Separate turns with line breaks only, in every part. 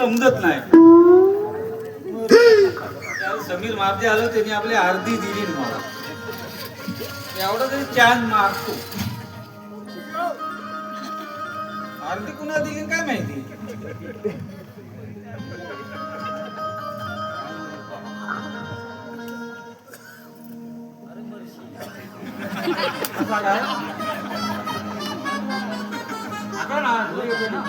समजत नाही. समीर मारते आलो त्यांनी आपली अर्धी दिली मला. एवढा तरी चान्स मारतो. अर्धी कुणा दिली काय माहिती. आता ना येतो ना.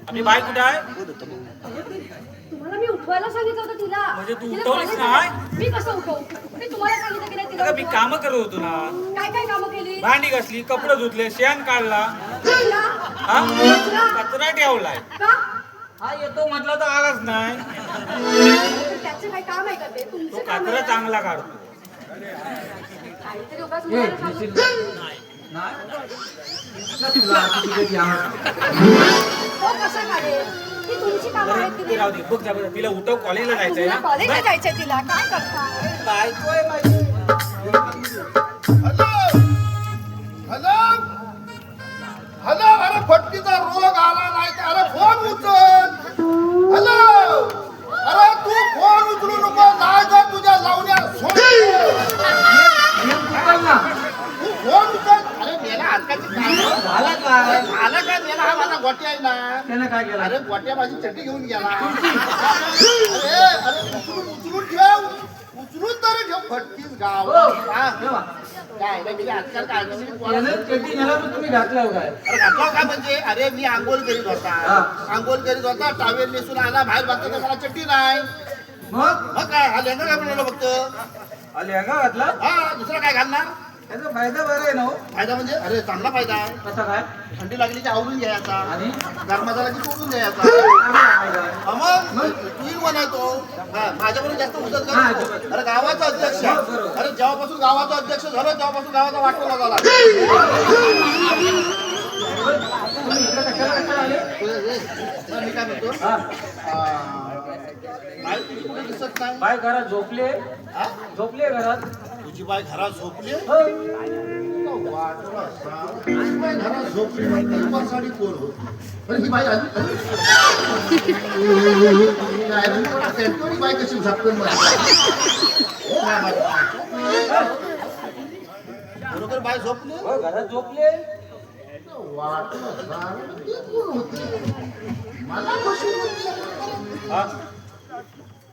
आपली बाई कुठे आहे.
तुम्हाला मी उठवायला सांगितलं होतं तिला.
म्हणजे तू उठवलीस नाही.
मी कसं उठवू. मी तुम्हाला सांगितलं की नाही तिला.
मी काम करत होतो ना.
काय काय कामं केली.
भांडी घासली, कपडे धुतले, शेण काढला, कचरा ठेवलाय. हा येतो म्हटलं तर आलाच नाही.
त्याचं काय काम आहे का ते.
तो
तुमचं काम
कचरा चांगला काढतो.
काहीतरी उगाच तुम्हाला सांगितलं. तो कसा काढेल. ती तुमची कामं आहेत की नाही.
राहू दे. बघ जा बरं. तिला उठव. कॉलेजला जायचंय ना.
कॉलेजला जायचंय तिला. काय करता.
बायको आहे माझी.
Hello hello. अरे फटकीचा रोग आला नाही का. अरे फोन उचल. हॅलो. अरे तू फोन उचलू नको. नाही तर तुझ्या लावण्या सोड. तू फोन उचल. अरे मेला आजकालची काम
झाला काय.
झालं काय. मेला हा माझा गोट्या आहे ना.
त्यानं काय केलं.
अरे गोट्या माझी चड्डी घेऊन गेला. अरे अरे उचलून ठेव. उचलून तरी ठेव. फटकीच गाव. काय नाही आजकाल काय
तुम्ही घातला काय.
अरे घातला काय म्हणजे. अरे मी आंघोळ करीत होता. आंघोळ करीत होता. टावेल नेसून आला. बाहेर बघता तर मला चड्डी नाही. मग काय हा लेंगा काय म्हणलं फक्त.
आले का घातला.
हा दुसरा काय घालणार.
त्याचा फायदा बरा आहे ना.
फायदा म्हणजे अरे चांगला फायदा आहे.
कसा काय.
थंडी लागली की आवरून घ्यायचा.
आणि
गरमा झाला की सोडून द्यायचा. मग तू म्हणायचो माझ्याकडून जास्त उचल कर. अरे गावाचा अध्यक्ष. अरे जेव्हापासून गावाचा अध्यक्ष झालो तेव्हापासून गावाचा वाटोला झाला. मी काय म्हणतो. बाई तुझी कुठे दिसत नाही.
बाय घरात झोपले. झोपले घरात.
तुझी बाई घरात झोपली. बाई घरात झोपली म्हणजे साडी कोण होती. पण ही बाई बाई कशी झपकन बरोबर बाई झोपली.
घरात झोपले.
मला कशी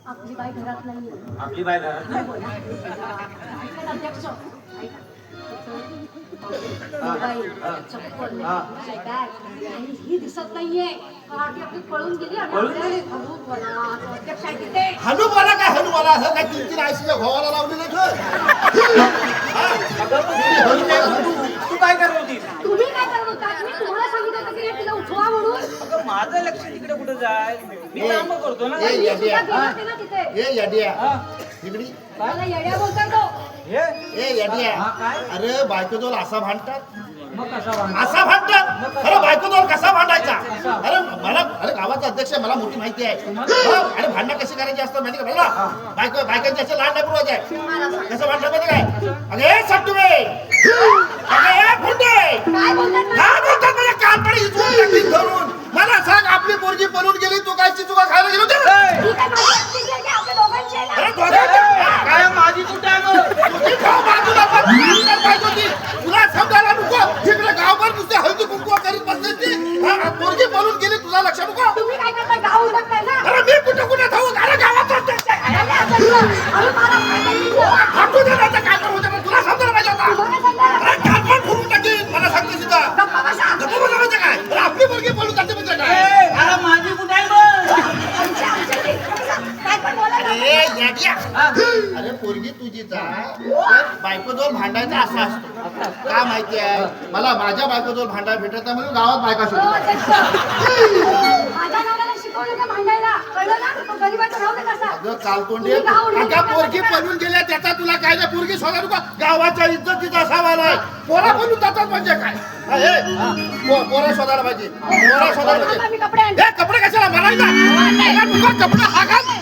आपली बाई घरात नाहीये.
आपली बाय घरात नाही.
अध्यक्ष ही दिसत नाहीये. आपली पळून गेली. अध्यक्ष आहे तिथे.
हलू बोला काय. हलू बोला. असं काय 3-3 आयसीच्या भावाला लावलेलं
तू काय करत होती.
तुम्ही काय करत होता. मी तुम्हाला सांगितलं होतं की तिला उठवा म्हणून.
अगं माझं लक्ष तिकडे कुठे जाय. मी काम करतो ना.
ए येड्या.
ना तिथे.
ए येड्या. तिकडी
मला येड्या बोलतात तो.
हे
ए येड्या.
काय.
अरे बायको जवळ असा भांडतात.
मग कसा भांडा?
असा भांडतात. अरे बायको दोन कसा भांडायचा? अरे गावाचा अध्यक्ष आहे, मला मोठी माहिती आहे. अरे भांडणं कशी करायची असतात माहिती का मला? बायकांचे असे लाड नाही पुरवायचे आहे. कसं भांडण माहिती काय? अगे सट्टू बे, अगे फुंडे,
काय बोलतात ना?
काय बोलतात माझ्या कानपडी हिसवून टाकतील धरून. मला सांग, आपली पोरगी पळून गेली, तू काय चिचुका खायला गेलो होते?
ही काय माझी एकटीची आहे की आपल्या दोघांची आहे ना?
अरे दोघांची
काय माझी कुठे आहे मग?
तुझी भाऊ बाजूला पण भांडण पाहिजे होती. तुला समजायला नको. तिकडे गावभर नुसते हळदी कुंकू करीत बसायची. पोरगी पळून गेली, तुला लक्ष नको.
तुम्ही काय करता? गाव उलटताय ना?
अरे मी कुठे ठाऊ? अरे गावात अध्यक्ष आहे.
अरे असं तुला. अरे मला सांगायचं.
हाटू दे ना, काय करू दे ना, तुला समजायला पाहिजे होता.
तुम्हाला सांगायला.
अरे कानपण फोडून टाकीन, मला सांगते सुद्धा.
गप्पा बसा.
गप्पा बसा म्हणजे काय? अरे आपली मुलगी पळून जाते म्हणजे काय?
अरे माझी कुठे आहे मग?
आमची काय पण बोलायला
अरे येड्या. अरे पोरगी तुझीच आहे, तर बायकोजवळ भांडायचा असा असतो. का माहिती आहे? मला माझ्या बायकोजवळ भांडायला भेटत नाही म्हणून गावात बायका
हो,
शोधतो.
अध्यक्ष. माझ्या नवऱ्याला शिकवलं का भांडायला? कळलं ना? तो गरीबाचा राहू दे कसा.
अगं चालतोंडे,
तुम्ही गाव उलटून
अगं पोरगी पळून गेल्या त्याचा तुला काय नाही. पोरगी शोधा नको. गावाच्या इज्जतीचा सवाल आहे. पोरा पळून जातात म्हणजे काय? पोरा शोधायला पाहिजे. पोरा शोधायला
आता
पाहिजे.
मी कपडे आणते.
हे कपडे कशाला म्हणायचा? कपडे हा घाल.